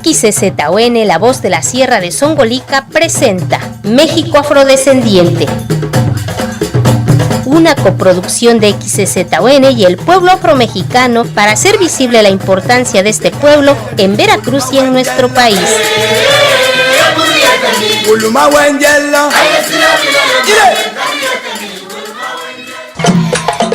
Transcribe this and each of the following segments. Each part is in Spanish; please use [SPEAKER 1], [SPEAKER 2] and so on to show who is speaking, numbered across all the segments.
[SPEAKER 1] XCZON, La Voz de la Sierra de Songolica, presenta México Afrodescendiente, una coproducción de XCZON y el pueblo afromexicano para hacer visible la importancia de este pueblo en Veracruz y en nuestro país.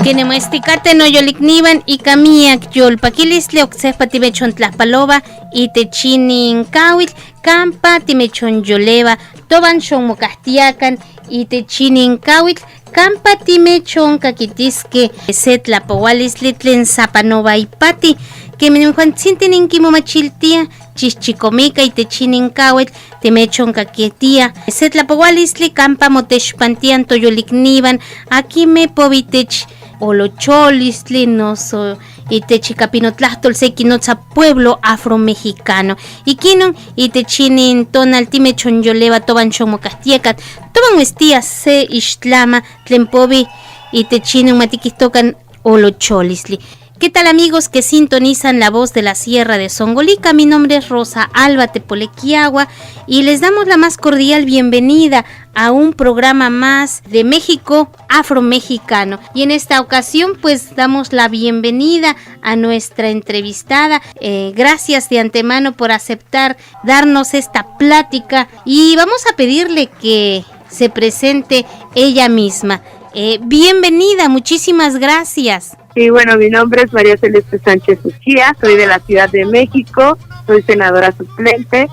[SPEAKER 1] Quenemuesticate no yolikniban y camiac yolpaquilis leoxepa timechon tlaspaloba y techinin kawil campa timechon yoleva toban shon mocastiacan y techinin kawil campa timechon caquitisque setlapowalis litlen zapanova y pati que menjuantintinin kimomachiltia chichicomica y techinin kawil timechon caquietia setlapowalis li campa motexpantian toyolikniban aquí me povitech Olocholis, Linoso, y Techicapinotlastol, Sequinotza, pueblo afromexicano. Y Kinon, y Techinin, Tonal, Timechon, Yoleva, Toban, Chomocastiecat, Toban, Estías, Se, Ixtlama, Tlempovi, y Techinin, Matiquistocan, Olocholisli. ¿Qué tal, amigos que sintonizan La Voz de la Sierra de Songolica? Mi nombre es Rosa Alba Tepolequiagua y les damos la más cordial bienvenida a un programa más de México Afromexicano. Y en esta ocasión pues damos la bienvenida a nuestra entrevistada. Gracias de antemano por aceptar darnos esta plática y vamos a pedirle que se presente ella misma. Bienvenida, muchísimas gracias.
[SPEAKER 2] Sí, bueno, mi nombre es María Celeste Sánchez Uchía, soy de la Ciudad de México, soy senadora suplente.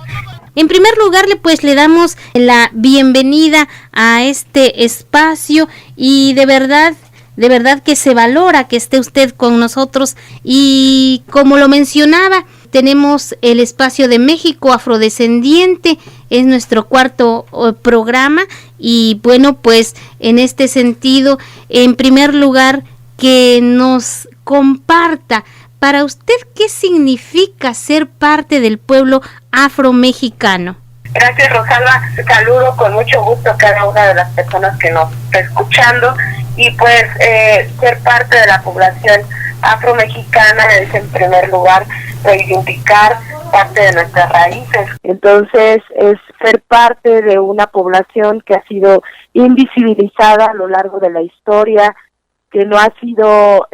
[SPEAKER 1] En primer lugar, le damos la bienvenida a este espacio y de verdad que se valora que esté usted con nosotros y como lo mencionaba, tenemos el espacio de México Afrodescendiente, es nuestro cuarto programa y bueno, pues en este sentido, en primer lugar, que nos comparta para usted qué significa ser parte del pueblo afromexicano.
[SPEAKER 2] Gracias, Rosalba. Saludo con mucho gusto a cada una de las personas que nos está escuchando y pues ser parte de la población afromexicana es en primer lugar reivindicar parte de nuestras raíces. Entonces es ser parte de una población que ha sido invisibilizada a lo largo de la historia, que no ha sido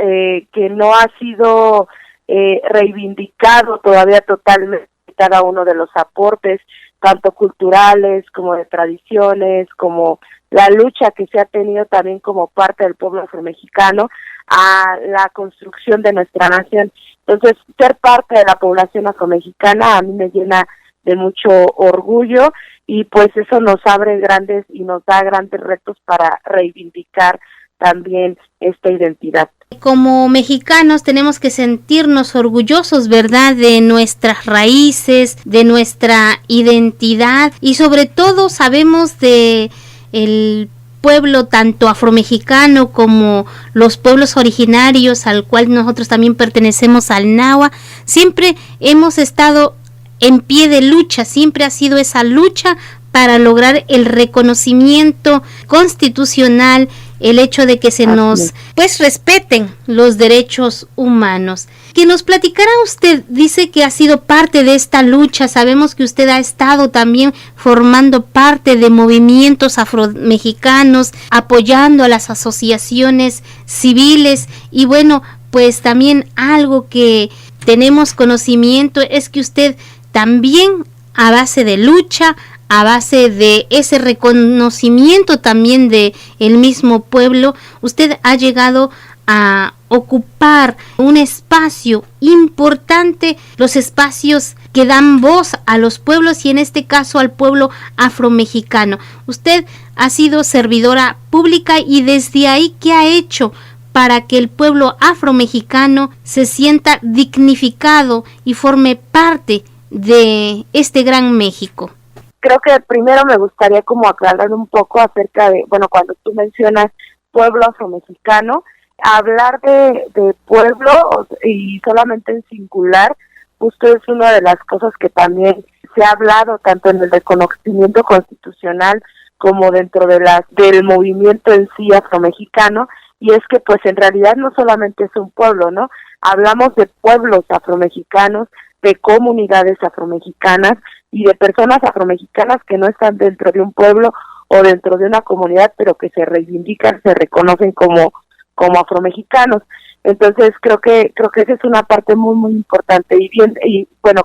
[SPEAKER 2] reivindicado todavía totalmente cada uno de los aportes, tanto culturales como de tradiciones, como la lucha que se ha tenido también como parte del pueblo afromexicano a la construcción de nuestra nación. Entonces, ser parte de la población afromexicana a mí me llena de mucho orgullo y pues eso nos abre grandes y nos da grandes retos para reivindicar también esta identidad.
[SPEAKER 1] Como mexicanos tenemos que sentirnos orgullosos, ¿verdad?, de nuestras raíces, de nuestra identidad y sobre todo sabemos de el pueblo tanto afromexicano como los pueblos originarios al cual nosotros también pertenecemos al Nahua, siempre hemos estado en pie de lucha, siempre ha sido esa lucha para lograr el reconocimiento constitucional, el hecho de que se nos respeten los derechos humanos. Que nos platicara usted, dice que ha sido parte de esta lucha, sabemos que usted ha estado también formando parte de movimientos afromexicanos, apoyando a las asociaciones civiles y bueno, pues también algo que tenemos conocimiento es que usted también a base de lucha, a base de ese reconocimiento también de el mismo pueblo, usted ha llegado a ocupar un espacio importante, los espacios que dan voz a los pueblos y en este caso al pueblo afromexicano. Usted ha sido servidora pública y desde ahí, ¿qué ha hecho para que el pueblo afromexicano se sienta dignificado y forme parte de este gran México?
[SPEAKER 2] Creo que primero me gustaría como aclarar un poco acerca de, bueno, cuando tú mencionas pueblo afromexicano, hablar de pueblo y solamente en singular, justo es una de las cosas que también se ha hablado tanto en el reconocimiento constitucional como dentro de del movimiento en sí afromexicano, y es que pues en realidad no solamente es un pueblo, ¿no? Hablamos de pueblos afromexicanos, de comunidades afromexicanas y de personas afromexicanas que no están dentro de un pueblo o dentro de una comunidad, pero que se reivindican, se reconocen como afromexicanos. Entonces creo que esa es una parte muy muy importante. Y bueno,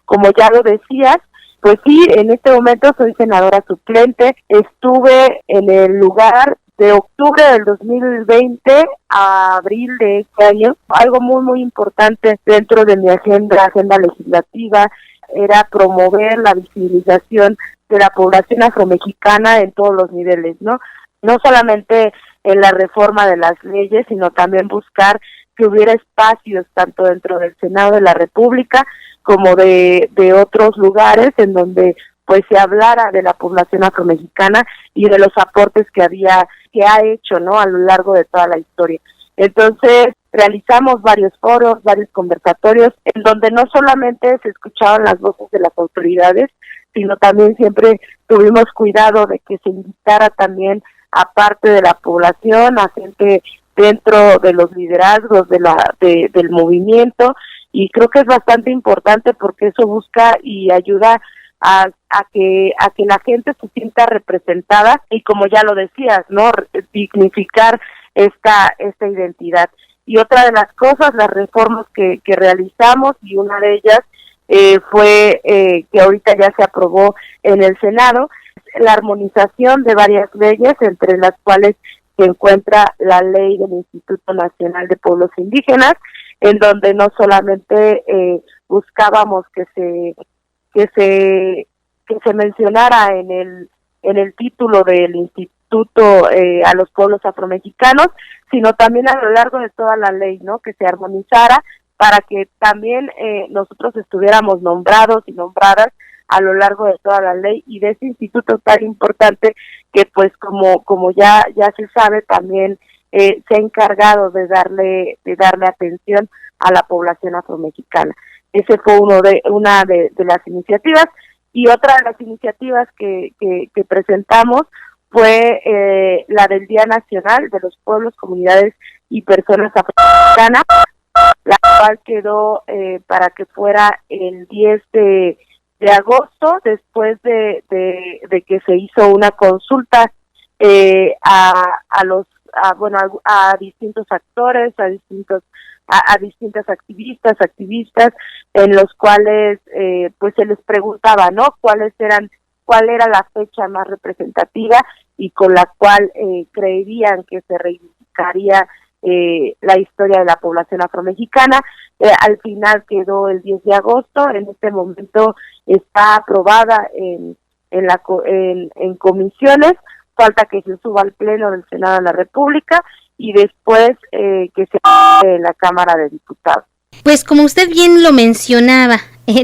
[SPEAKER 2] como ya lo decías, pues sí, en este momento soy senadora suplente. Estuve en el lugar de octubre del 2020 a abril de este año. Algo muy muy importante dentro de mi agenda legislativa era promover la visibilización de la población afromexicana en todos los niveles, ¿no? No solamente en la reforma de las leyes, sino también buscar que hubiera espacios tanto dentro del Senado de la República como de otros lugares en donde pues se hablara de la población afromexicana y de los aportes que ha hecho, ¿no?, a lo largo de toda la historia. Entonces, realizamos varios foros, varios conversatorios, en donde no solamente se escuchaban las voces de las autoridades, sino también siempre tuvimos cuidado de que se invitara también a parte de la población, a gente dentro de los liderazgos del movimiento, y creo que es bastante importante porque eso busca y ayuda a que la gente se sienta representada y, como ya lo decías, ¿no?, dignificar esta identidad. Y otra de las cosas, las reformas que realizamos, y una de ellas fue que ahorita ya se aprobó en el Senado, la armonización de varias leyes, entre las cuales se encuentra la ley del Instituto Nacional de Pueblos Indígenas, en donde no solamente buscábamos que se mencionara en el título del instituto a los pueblos afromexicanos, sino también a lo largo de toda la ley, ¿no?, que se armonizara para que también nosotros estuviéramos nombrados y nombradas a lo largo de toda la ley y de ese instituto tan importante que, pues, como ya se sabe, también se ha encargado de darle atención a la población afromexicana. Ese fue una de las iniciativas. Y otra de las iniciativas que presentamos fue la del Día Nacional de los Pueblos, Comunidades y Personas Afromexicanas, la cual quedó para que fuera el 10 de agosto, después de que se hizo una consulta a distintos actores, a distintas activistas, en los cuales pues se les preguntaba, ¿no?, cuál era la fecha más representativa y con la cual creerían que se reivindicaría la historia de la población afromexicana. Al final quedó el 10 de agosto. En este momento está aprobada en comisiones, falta que se suba al Pleno del Senado de la República y después que se en la Cámara de Diputados.
[SPEAKER 1] Pues como usted bien lo mencionaba,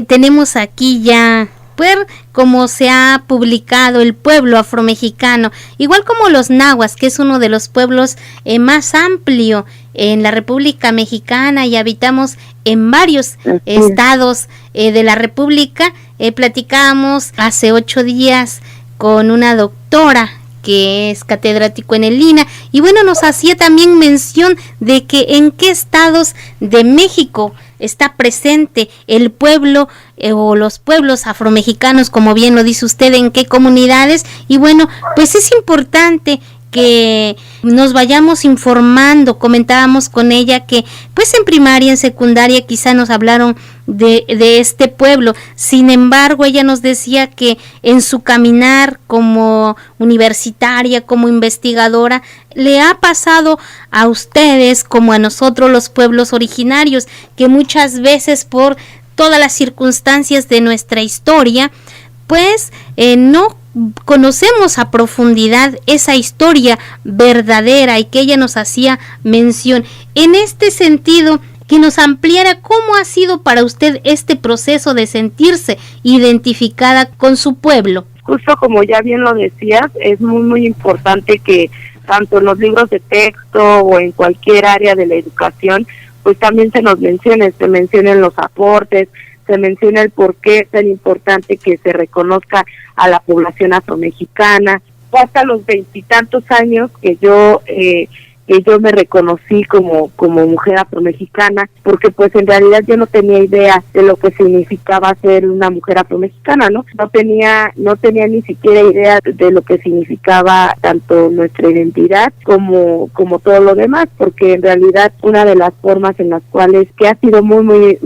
[SPEAKER 1] tenemos aquí ya ver cómo se ha publicado el pueblo afromexicano, igual como los nahuas, que es uno de los pueblos más amplio en la República Mexicana, y habitamos en varios estados de la República. Platicábamos hace 8 días con una doctora que es catedrático en el INA, y bueno, nos hacía también mención de que en qué estados de México está presente el pueblo o los pueblos afromexicanos, como bien lo dice usted, en qué comunidades. Y bueno, pues es importante que nos vayamos informando. Comentábamos con ella que pues en primaria, en secundaria quizá nos hablaron de este pueblo. Sin embargo, ella nos decía que en su caminar como universitaria, como investigadora, le ha pasado a ustedes como a nosotros los pueblos originarios, que muchas veces por todas las circunstancias de nuestra historia, pues no conocemos a profundidad esa historia verdadera, y que ella nos hacía mención. En este sentido, que nos ampliara cómo ha sido para usted este proceso de sentirse identificada con su pueblo.
[SPEAKER 2] Justo como ya bien lo decías, es muy muy importante que tanto en los libros de texto o en cualquier área de la educación, pues también se mencionen los aportes, se menciona el por qué es tan importante que se reconozca a la población afromexicana. Hasta los 20 y tantos años que yo que yo me reconocí como mujer afromexicana, porque pues en realidad yo no tenía idea de lo que significaba ser una mujer afromexicana, ¿no? No tenía ni siquiera idea de lo que significaba tanto nuestra identidad como todo lo demás, porque en realidad una de las formas en las cuales que ha sido muy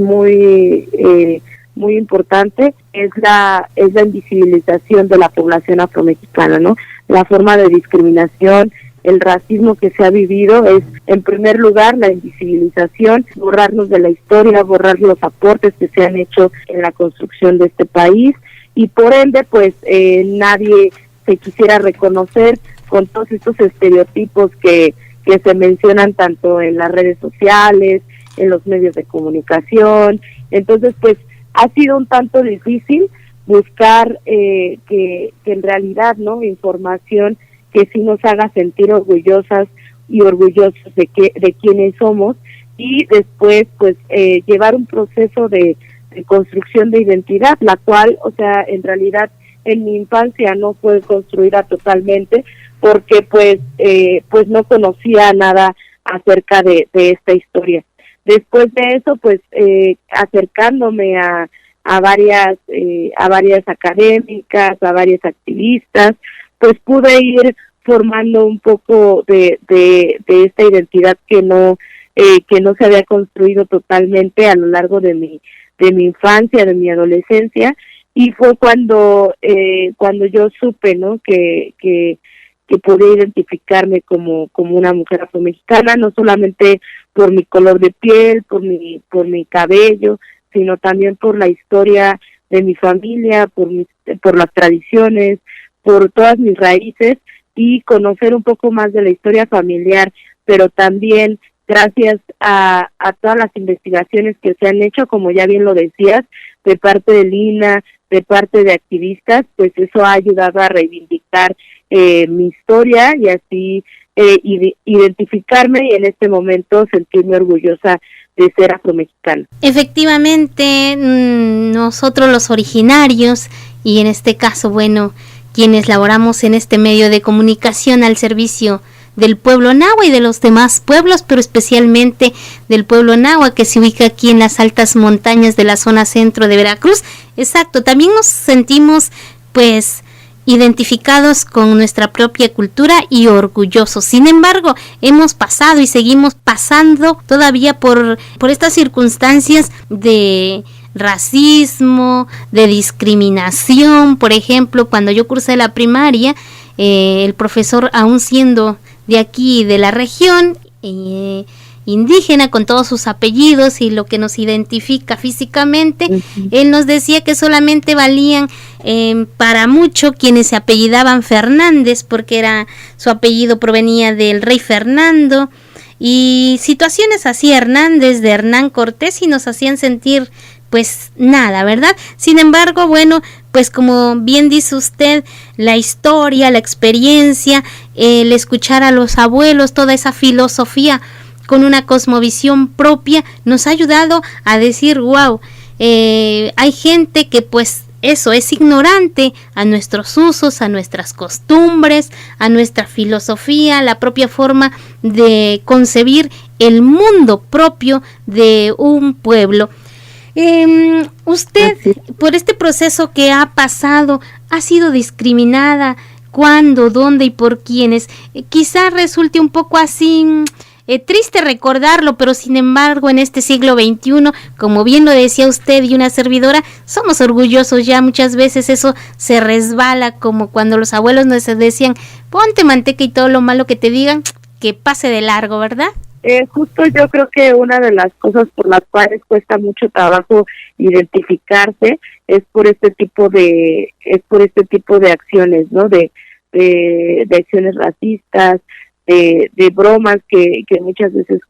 [SPEAKER 2] importante es la invisibilización de la población afromexicana, ¿no? La forma de discriminación, el racismo que se ha vivido es, en primer lugar, la invisibilización, borrarnos de la historia, borrar los aportes que se han hecho en la construcción de este país, y por ende, pues, nadie se quisiera reconocer con todos estos estereotipos que se mencionan tanto en las redes sociales, en los medios de comunicación. Entonces, pues, ha sido un tanto difícil buscar que en realidad, ¿no?, información que sí nos haga sentir orgullosas y orgullosos de quiénes somos, y después pues llevar un proceso de construcción de identidad, la cual, o sea, en realidad en mi infancia no fue construida totalmente, porque pues no conocía nada acerca de esta historia. Después de eso, pues acercándome a varias académicas, a varias activistas, pues pude ir formando un poco de esta identidad que no se había construido totalmente a lo largo de mi infancia, de mi adolescencia, y fue cuando yo supe, ¿no?, que podía identificarme como una mujer afromexicana, no solamente por mi color de piel, por mi cabello, sino también por la historia de mi familia, por las tradiciones, por todas mis raíces, y conocer un poco más de la historia familiar, pero también gracias a todas las investigaciones que se han hecho, como ya bien lo decías, de parte de Lina, de parte de activistas, pues eso ha ayudado a reivindicar mi historia y así identificarme y en este momento sentirme orgullosa de ser afromexicana.
[SPEAKER 1] Efectivamente, nosotros los originarios, y en este caso, bueno, quienes laboramos en este medio de comunicación al servicio del pueblo nahua y de los demás pueblos, pero especialmente del pueblo nahua, que se ubica aquí en las altas montañas de la zona centro de Veracruz. Exacto, también nos sentimos pues identificados con nuestra propia cultura y orgullosos. Sin embargo, hemos pasado y seguimos pasando todavía por estas circunstancias de racismo, de discriminación. Por ejemplo, cuando yo cursé la primaria, el profesor, aún siendo de aquí, de la región, indígena, con todos sus apellidos y lo que nos identifica físicamente, él nos decía que solamente valían para mucho quienes se apellidaban Fernández, porque su apellido provenía del rey Fernando, y situaciones así, Hernández, de Hernán Cortés, y nos hacían sentir pues nada, ¿verdad? Sin embargo, bueno, pues como bien dice usted, la historia, la experiencia, el escuchar a los abuelos, toda esa filosofía con una cosmovisión propia, nos ha ayudado a decir, wow, hay gente que pues eso es ignorante a nuestros usos, a nuestras costumbres, a nuestra filosofía, la propia forma de concebir el mundo propio de un pueblo. Usted, por este proceso que ha pasado, ha sido discriminada. ¿Cuándo, dónde y por quiénes? Quizá resulte un poco así triste recordarlo, pero sin embargo en este siglo XXI, como bien lo decía usted y una servidora, somos orgullosos ya. Muchas veces eso se resbala, como cuando los abuelos nos decían, ponte manteca y todo lo malo que te digan, que pase de largo, ¿verdad?
[SPEAKER 2] Justo yo creo que una de las cosas por las cuales cuesta mucho trabajo identificarse es por este tipo de acciones, ¿no? De acciones racistas, de bromas que muchas veces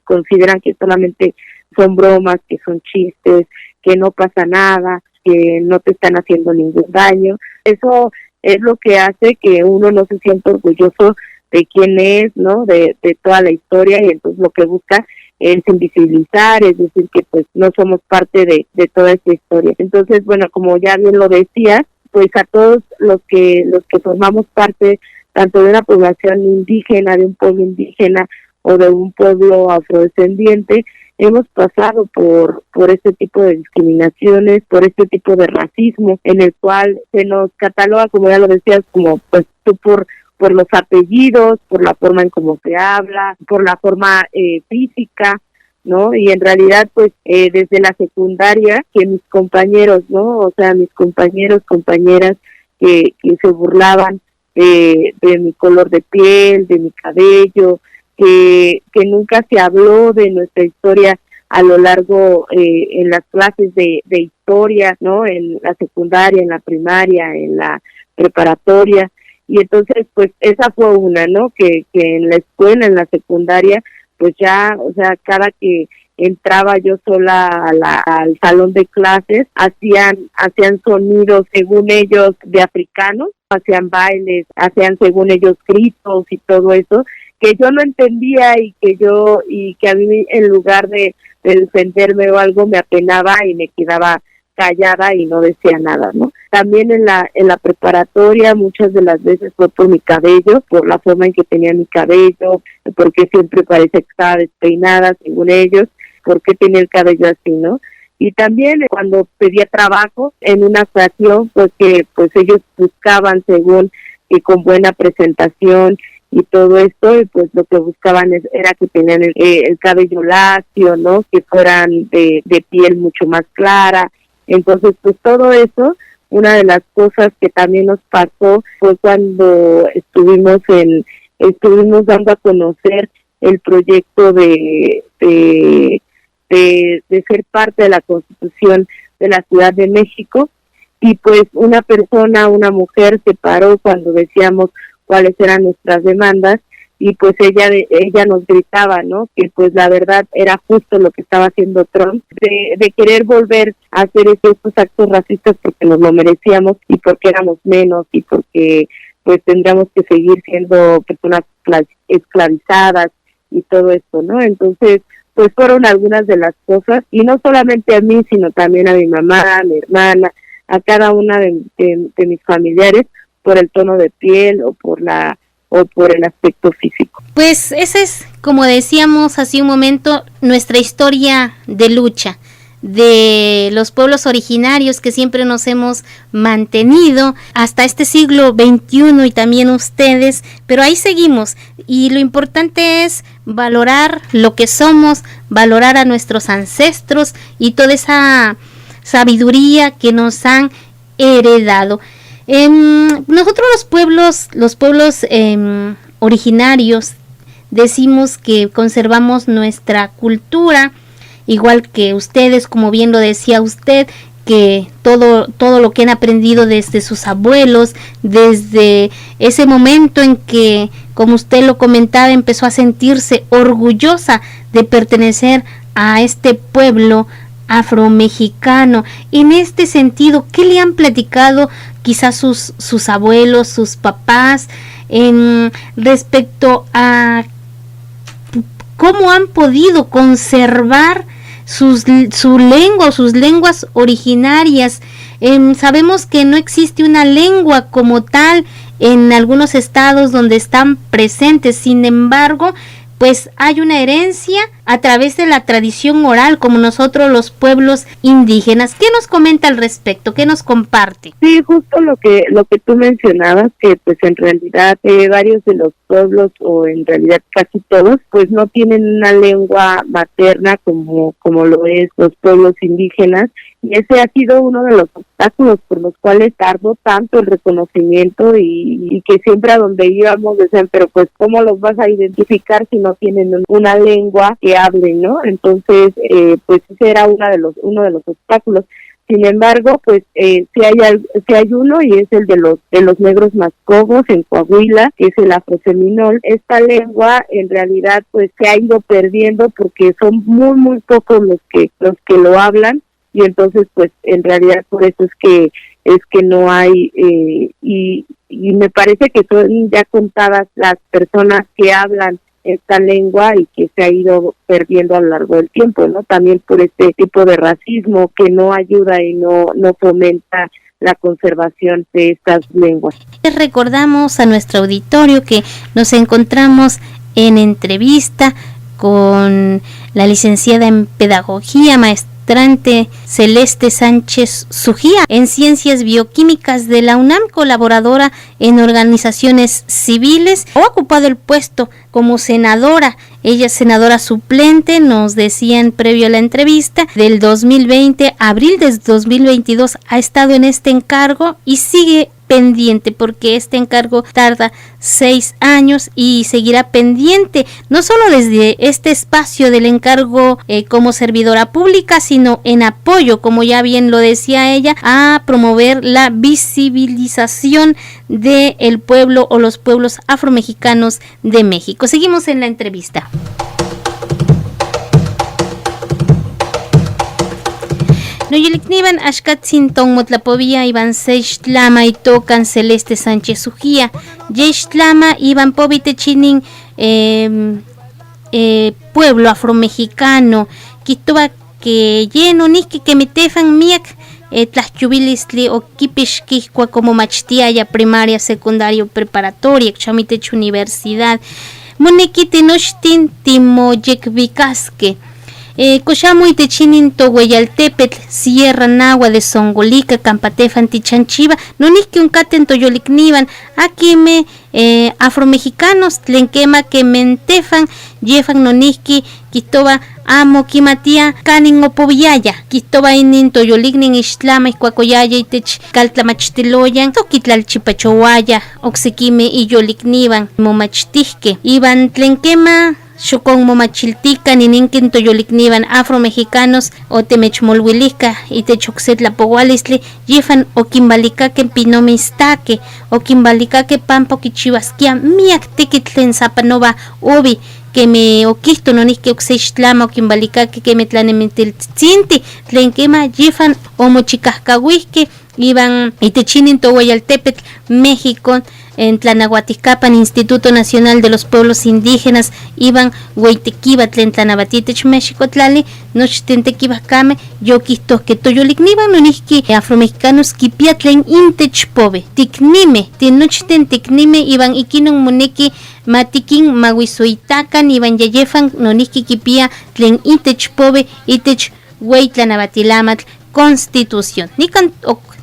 [SPEAKER 2] consideran que solamente son bromas, que son chistes, que no pasa nada, que no te están haciendo ningún daño. Eso es lo que hace que uno no se sienta orgulloso de quién es, ¿no? De toda la historia, y entonces lo que busca es invisibilizar, es decir, que pues no somos parte de toda esta historia. Entonces, bueno, como ya bien lo decía, pues a todos los que formamos parte tanto de una población indígena, de un pueblo indígena o de un pueblo afrodescendiente, hemos pasado por este tipo de discriminaciones, por este tipo de racismo, en el cual se nos cataloga, como ya lo decías, como pues tú por los apellidos, por la forma en cómo se habla, por la forma física, ¿no? Y en realidad, pues, desde la secundaria, que mis compañeros, ¿no? O sea, mis compañeros, compañeras que se burlaban de mi color de piel, de mi cabello, que nunca se habló de nuestra historia a lo largo en las clases de historia, ¿no? En la secundaria, en la primaria, en la preparatoria. Y entonces, pues, esa fue una, ¿no? Que en la escuela, en la secundaria, pues ya, o sea, cada que entraba yo sola al salón de clases, hacían sonidos, según ellos, de africanos, hacían bailes, hacían según ellos gritos y todo eso, que yo no entendía y que a mí, en lugar de defenderme o algo, me apenaba y me quedaba callada y no decía nada, ¿no? También en la preparatoria muchas de las veces fue por mi cabello, por la forma en que tenía mi cabello, porque siempre parecía que estaba despeinada, según ellos, porque tenía el cabello así, ¿no? Y también cuando pedía trabajo, en una ocasión, pues que pues ellos buscaban según que con buena presentación y todo esto, y pues lo que buscaban era que tenían el cabello lacio, ¿no? Que fueran de piel mucho más clara. Entonces, pues todo eso, una de las cosas que también nos pasó fue cuando estuvimos dando a conocer el proyecto de ser parte de la Constitución de la Ciudad de México, y pues una mujer se paró cuando decíamos cuáles eran nuestras demandas, y pues ella nos gritaba, ¿no? Que pues la verdad era justo lo que estaba haciendo Trump, de querer volver a hacer estos actos racistas porque nos lo merecíamos y porque éramos menos y porque pues tendríamos que seguir siendo personas esclavizadas y todo esto, ¿no? Entonces, pues fueron algunas de las cosas, y no solamente a mí, sino también a mi mamá, a mi hermana, a cada una de mis familiares, por el tono de piel o por el aspecto físico.
[SPEAKER 1] Pues esa es, como decíamos hace un momento, nuestra historia de lucha de los pueblos originarios que siempre nos hemos mantenido hasta este siglo XXI, y también ustedes, pero ahí seguimos, y lo importante es valorar lo que somos, valorar a nuestros ancestros y toda esa sabiduría que nos han heredado. Nosotros los pueblos originarios decimos que conservamos nuestra cultura, igual que ustedes, como bien lo decía usted, que todo lo que han aprendido desde sus abuelos, desde ese momento en que, como usted lo comentaba, empezó a sentirse orgullosa de pertenecer a este pueblo afromexicano. En este sentido, ¿qué le han platicado quizás sus abuelos, sus papás, respecto a cómo han podido conservar su lengua, sus lenguas originarias? Sabemos que no existe una lengua como tal en algunos estados donde están presentes, sin embargo, pues hay una herencia a través de la tradición oral, como nosotros los pueblos indígenas. ¿Qué nos comenta al respecto? ¿Qué nos comparte?
[SPEAKER 2] Sí, justo lo que tú mencionabas, que pues en realidad varios de los pueblos, o en realidad casi todos, pues no tienen una lengua materna como lo es los pueblos indígenas, y ese ha sido uno de los obstáculos por los cuales tardó tanto el reconocimiento, y que siempre a donde íbamos decían, pero pues ¿cómo los vas a identificar si no tienen una lengua que hablen, ¿no? Entonces, pues ese era uno de los obstáculos. Sin embargo, pues sí hay uno, y es el de los negros mascogos en Coahuila, que es el afroseminol. Esta lengua en realidad pues se ha ido perdiendo porque son muy muy pocos los que lo hablan, y entonces pues en realidad por eso es que no hay, y me parece que son ya contadas las personas que hablan esta lengua y que se ha ido perdiendo a lo largo del tiempo, ¿no? También por este tipo de racismo que no ayuda y no fomenta la conservación de estas lenguas.
[SPEAKER 1] Recordamos a nuestro auditorio que nos encontramos en entrevista con la licenciada en Pedagogía, maestrante Celeste Sánchez Sujía, en Ciencias Bioquímicas de la UNAM, colaboradora en organizaciones civiles. Ha ocupado el puesto como senadora. Ella es senadora suplente, nos decían previo a la entrevista, del 2020 a abril de 2022 ha estado en este encargo y sigue pendiente, porque este encargo tarda 6 años y seguirá pendiente, no solo desde este espacio del encargo como servidora pública, sino en apoyo, como ya bien lo decía ella, a promover la visibilización del pueblo o los pueblos afromexicanos de México. Seguimos en la entrevista. No yulikniban ashkatzin tongmotlapovia iban seixtlama y tocan Celeste Sánchez Sujía. Yeixtlama iban povitechinin pueblo afromexicano. Quitoba que lleno nisque que metefan miak tlachubilistli o kipishkihkua como machtiaya primaria, secundario, preparatoria, chamitech universidad. Monekite noshtin timoyekvikaske. Cochamuy techinin Tohueyaltepetl, Sierra Nahua de Songolica, Campatefan, Tichanchiva, noniski un caten toyolikniban, akime afromexicanos, tlenquema que mentefan, yefan noniski, quitoba amo kimatia, canin opoviaya, quitoba inin toyolignin ixtlama, iscuacoyaya, itech caltlamachtiloyan, toquitlalchipachowaya, oxequime y yolikniban, momachtihke, iban tlenquema, Xocon momachiltica nininkin toyolikniban afromexicanos o temechmolhuilisca y techoxetlapohualistli yefan o quimbalicaque pinomistaque o quimbalicaque pampo quichivasquia miak tequitlen zapanova obi que me oquisto nonisque oxeixtlama o quimbalicaque que me tlanementiltzinti tlen quema yefan o mochicascahuisque iban itechinin Tohueyaltepetl, México, en Tlanahuatiscapan, Instituto Nacional de los Pueblos Indígenas, iban Hueytequiba, Tlen Tlanabatitech, México, Tlali, Nochtentequibascame, Yoquistos, que Toyolikniban, Noniski, afromexicanos, Kipia, Tlen Intech Pove, Ticnime, Tenochtenteknime, iban Ikinon Moneki, Matikin, Maguisuitacan, iban Yayefan, Noniski, Kipia, Tlen Intech Pove, Itech, Hueytlanabatilamatl, Constitución. Nikan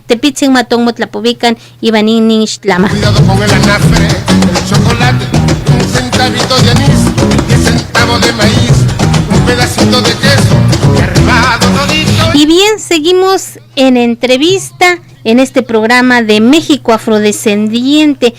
[SPEAKER 1] Tepitzin matón motlapovican y banin ixtlama.
[SPEAKER 3] Cuidado con el anafre, el chocolate, un centavito de anís, 10 centavos de maíz, un pedacito de queso, y arrebado todito.
[SPEAKER 1] Y bien, seguimos en entrevista en este programa de México Afrodescendiente.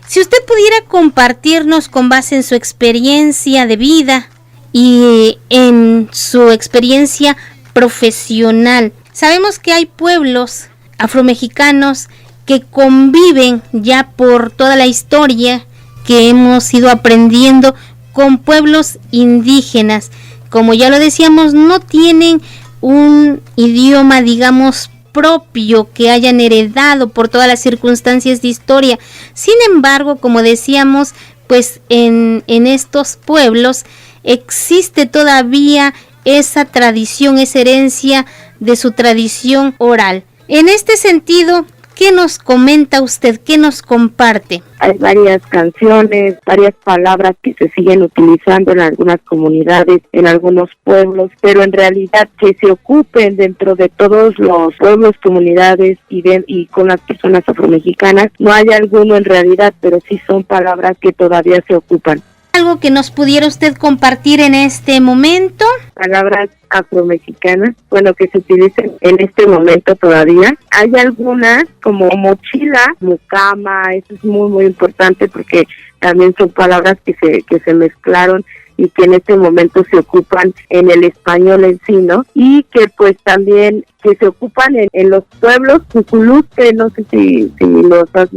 [SPEAKER 1] Si usted pudiera compartirnos con base en su experiencia de vida y en su experiencia profesional, sabemos que hay pueblos afromexicanos que conviven ya por toda la historia que hemos ido aprendiendo con pueblos indígenas. Como ya lo decíamos, no tienen un idioma, digamos, propio que hayan heredado por todas las circunstancias de historia. Sin embargo, como decíamos, pues en estos pueblos existe todavía esa tradición, esa herencia de su tradición oral. En este sentido, ¿qué nos comenta usted? ¿Qué nos comparte?
[SPEAKER 2] Hay varias canciones, varias palabras que se siguen utilizando en algunas comunidades, en algunos pueblos, pero en realidad que se ocupen dentro de todos los pueblos, comunidades y con las personas afromexicanas, no hay alguno en realidad, pero sí son palabras que todavía se ocupan.
[SPEAKER 1] ¿Algo que nos pudiera usted compartir en este momento?
[SPEAKER 2] Palabras afromexicanas, bueno, que se utilizan en este momento todavía. Hay algunas como mochila, mucama, eso es muy muy importante porque también son palabras que se mezclaron y que en este momento se ocupan en el español en sí, ¿no? Y que pues también que se ocupan en los pueblos cuculús, que no sé si los has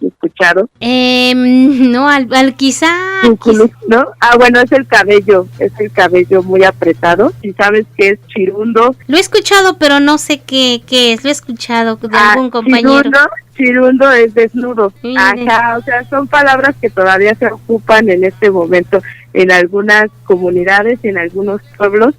[SPEAKER 2] escuchado.
[SPEAKER 1] No, al quizá...
[SPEAKER 2] Cuculús, ¿no? Bueno, es el cabello muy apretado. Si sabes qué es chirundo.
[SPEAKER 1] Lo he escuchado, pero no sé qué es, lo he escuchado de algún compañero.
[SPEAKER 2] Chirundo es desnudo. Ajá, o sea, son palabras que todavía se ocupan en este momento en algunas comunidades y en algunos pueblos,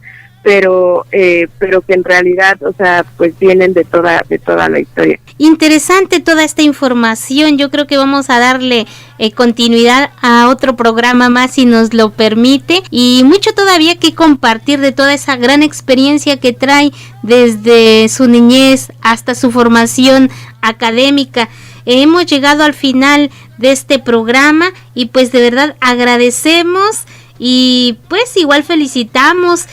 [SPEAKER 2] pero que en realidad, o sea, pues vienen de toda la historia.
[SPEAKER 1] Interesante toda esta información. Yo creo que vamos a darle continuidad a otro programa más si nos lo permite, y mucho todavía que compartir de toda esa gran experiencia que trae desde su niñez hasta su formación académica. Hemos llegado al final de este programa y pues de verdad agradecemos y pues igual felicitamos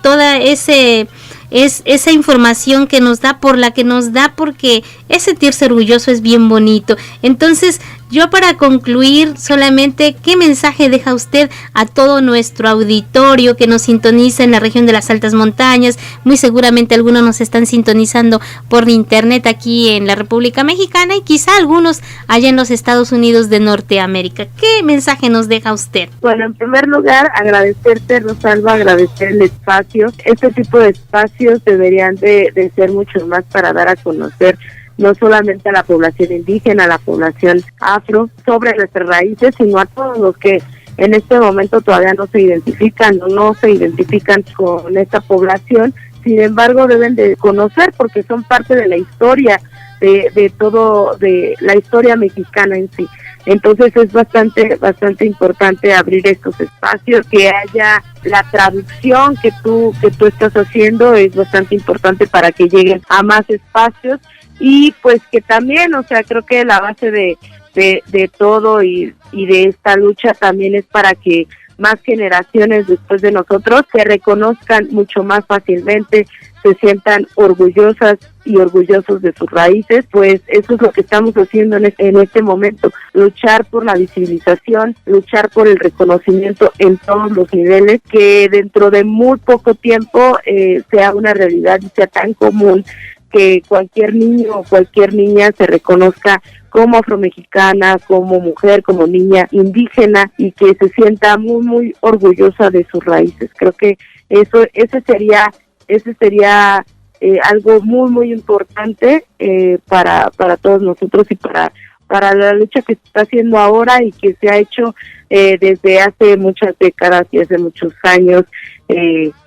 [SPEAKER 1] toda esa información que nos da, por la que nos da, porque ese sentirse orgulloso es bien bonito. Entonces, yo para concluir, solamente, ¿qué mensaje deja usted a todo nuestro auditorio que nos sintoniza en la región de las altas montañas? Muy seguramente algunos nos están sintonizando por internet aquí en la República Mexicana y quizá algunos allá en los Estados Unidos de Norteamérica. ¿Qué mensaje nos deja usted?
[SPEAKER 2] Bueno, en primer lugar, agradecerte, Rosalba, agradecer el espacio. Este tipo de espacios deberían de ser mucho más para dar a conocer no solamente a la población indígena, a la población afro, sobre nuestras raíces, sino a todos los que en este momento todavía no se identifican con esta población. Sin embargo, deben de conocer porque son parte de la historia de todo, de la historia mexicana en sí. Entonces es bastante importante abrir estos espacios, que haya la traducción que tú estás haciendo, es bastante importante para que lleguen a más espacios. Y pues que también, o sea, creo que la base de todo y de esta lucha también es para que más generaciones después de nosotros se reconozcan mucho más fácilmente, se sientan orgullosas y orgullosos de sus raíces. Pues eso es lo que estamos haciendo en este momento, luchar por la visibilización, luchar por el reconocimiento en todos los niveles, que dentro de muy poco tiempo sea una realidad y sea tan común que cualquier niño o cualquier niña se reconozca como afromexicana, como mujer, como niña indígena, y que se sienta muy, muy orgullosa de sus raíces. Creo que ese sería algo muy, muy importante para todos nosotros y para la lucha que se está haciendo ahora y que se ha hecho desde hace muchas décadas y hace muchos años,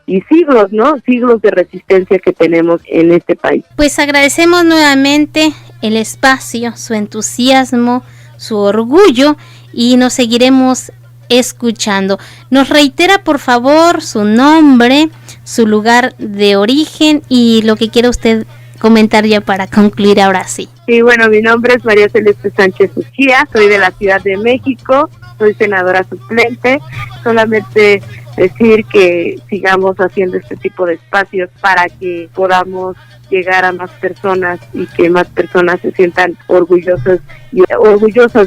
[SPEAKER 2] y siglos, ¿no? Siglos de resistencia que tenemos en este país.
[SPEAKER 1] Pues agradecemos nuevamente el espacio, su entusiasmo, su orgullo, y nos seguiremos escuchando. Nos reitera por favor su nombre, su lugar de origen y lo que quiera usted comentar ya para concluir ahora sí.
[SPEAKER 2] Sí, bueno, mi nombre es María Celeste Sánchez Ujía, soy de la Ciudad de México, soy senadora suplente. Solamente decir que sigamos haciendo este tipo de espacios para que podamos llegar a más personas y que más personas se sientan orgullosas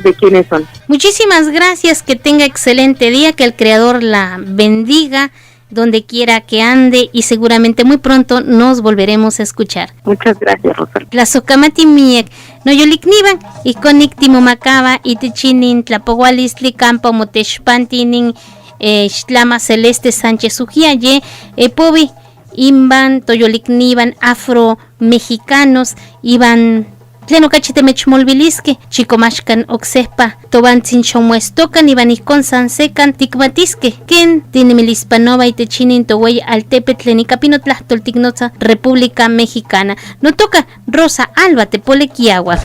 [SPEAKER 2] de quiénes son.
[SPEAKER 1] Muchísimas gracias, que tenga excelente día, que el Creador la bendiga donde quiera que ande y seguramente muy pronto nos volveremos a escuchar.
[SPEAKER 2] Muchas gracias, Rosa.
[SPEAKER 1] Tlazokamati miek, noyolikniban, ikonik timomacaba y tichinin tlapogualistli campa motexpantinin Xtlama Celeste Sánchez Ujiaye, pobi imban toyolikniban afro-mexicanos, iban tleno cachitemechmolvilisque, chicomashkan oxespa, tobantzin xomuestocan, iban icon sansecan, ticmatisque, ken tinimilispanova y techinin towey altepetl tlenicapino tlahtoltignoza, República Mexicana. No toca Rosa Alba Tepolequiagua.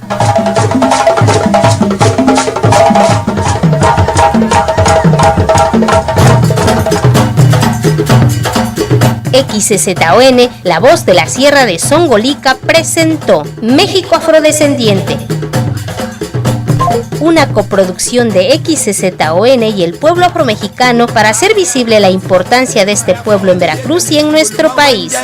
[SPEAKER 1] XCZON, la voz de la Sierra de Songolica, presentó México Afrodescendiente, una coproducción de XCZON y el pueblo afromexicano para hacer visible la importancia de este pueblo en Veracruz y en nuestro país.